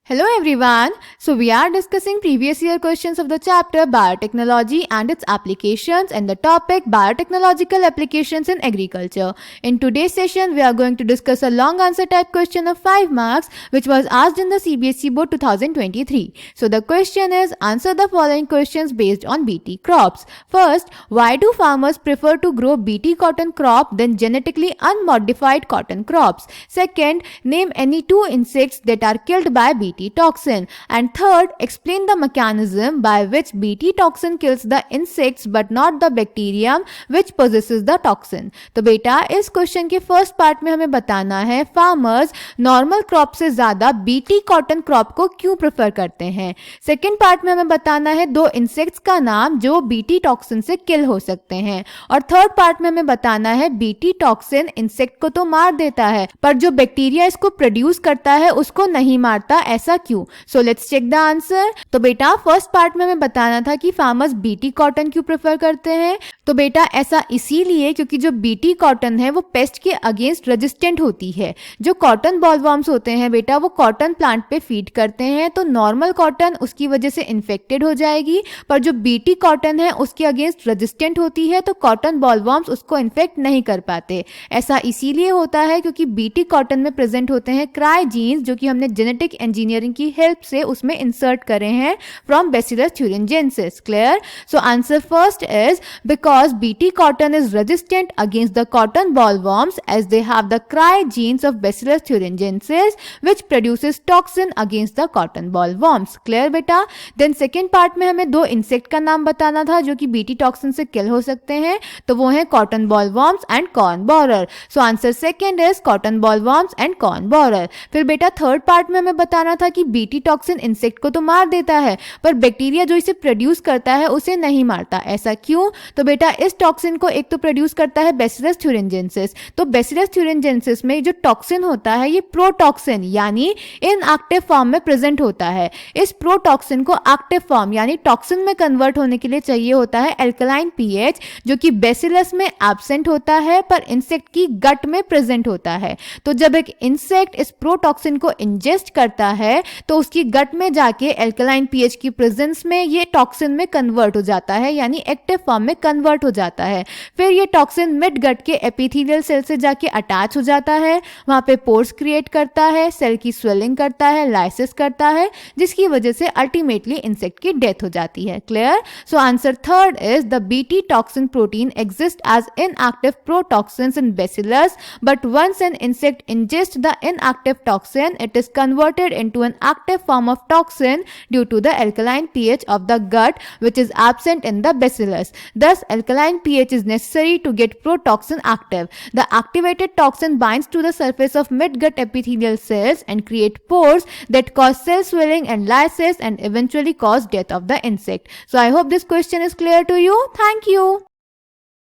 Hello everyone. So we are discussing previous year questions of the chapter Biotechnology and its applications and the topic Biotechnological applications in agriculture. In today's session we are going to discuss a long answer type question of 5 marks which was asked in the CBSE board 2023. So the question is, answer the following questions based on BT crops. First, why do farmers prefer to grow BT cotton crop than genetically unmodified cotton crops? Second, name any 2 insects that are killed by BT toxin. And third, explain the mechanism by which BT toxin kills the insects but not the bacterium which possesses the toxin. तो बेटा इस question के first part में हमें बताना है farmers normal crop से ज्यादा बीटी कॉटन क्रॉप को क्यों प्रेफर करते हैं. सेकेंड पार्ट में हमें बताना है 2 इंसेक्ट्स का नाम जो बीटी टॉक्सिन से किल हो सकते हैं. और थर्ड पार्ट में हमें बताना है बीटी टॉक्सिन इंसेक्ट को तो मार देता है पर जो बैक्टीरिया इसको प्रोड्यूस करता है उसको नहीं मारता, ऐसा क्यों. So let's check the answer. तो बेटा फर्स्ट पार्ट में हमें बताना था कि फार्मर्स बीटी कॉटन क्यों प्रेफर करते हैं. तो बेटा ऐसा इसीलिए क्योंकि जो बीटी कॉटन है वो पेस्ट के अगेंस्ट रेजिस्टेंट होती है. जो कॉटन बॉलवर्म्स होते हैं बेटा वो कॉटन प्लांट पे फीड करते हैं तो नॉर्मल कॉटन उसकी वजह से इन्फेक्टेड हो जाएगी, पर जो बीटी कॉटन है उसके अगेंस्ट रेजिस्टेंट होती है तो कॉटन बॉलवर्म्स उसको इन्फेक्ट नहीं कर पाते. ऐसा इसीलिए होता है क्योंकि बीटी कॉटन में प्रेजेंट होते हैं क्राई जीन्स जो कि हमने जेनेटिक इंजीनियरिंग की हेल्प से उसमें इंसर्ट करे हैं from Bacillus thuringiensis. Clear. So answer first is because BT cotton is resistant against the cotton bollworms as they have the cry genes of Bacillus thuringiensis which produces toxin against the cotton bollworms. Clear बेटा. Then second part में हमें 2 insect का नाम बताना था जो कि BT toxin से किल हो सकते हैं, तो वो है cotton bollworms and corn borer. So answer second is cotton bollworms and corn borer. फिर बेटा थर्ड पार्ट में हमें बताना था कि बीटी टॉक्सिन इंसेक्ट को तो मार देता है पर बैक्टीरिया जो इसे प्रोड्यूस करता है उसे नहीं मारता, ऐसा क्यों. तो बेटा इस टॉक्सिन को एक तो प्रोड्यूस करता है बैसिलस thuringiensis. तो बैसिलस thuringiensis में जो टॉक्सिन होता है ये प्रोटॉक्सिन यानी इनएक्टिव फॉर्म में प्रेजेंट होता है. इस प्रोटॉक्सिन को एक्टिव फॉर्म यानी टॉक्सिन में कन्वर्ट होने के लिए चाहिए होता है एल्कलाइन पीएच जो कि बैसिलस में एब्सेंट होता है पर इंसेक्ट की गट में प्रेजेंट होता है. तो जब एक इंसेक्ट इस प्रोटॉक्सिन को इंजेस्ट करता है तो उसकी गट में जाके एल्कलाइन पीएच की प्रेजेंस में ये टॉक्सिन में कन्वर्ट हो जाता है यानी एक्टिव फॉर्म में कन्वर्ट हो जाता है. फिर ये टॉक्सिन मिड गट के एपिथेलियल सेल से जाके अटैच हो जाता है, वहां पे पोर्स क्रिएट करता है, सेल की स्वेलिंग करता है, लाइसिस करता है जिसकी वजह से अल्टीमेटली इंसेक्ट की डेथ हो जाती है. Clear. So answer third is the BT toxin protein exist as inactive protoxins in Bacillus but once an insect ingest the inactive toxin it is converted into an active form of toxin due to the alkaline pH of the gut which is absent in the bacillus. Thus alkaline pH is necessary to get protoxin active. The activated toxin binds to the surface of midgut epithelial cells and create pores that cause cell swelling and lysis and eventually cause death of the insect. So I hope this question is clear to you. Thank you.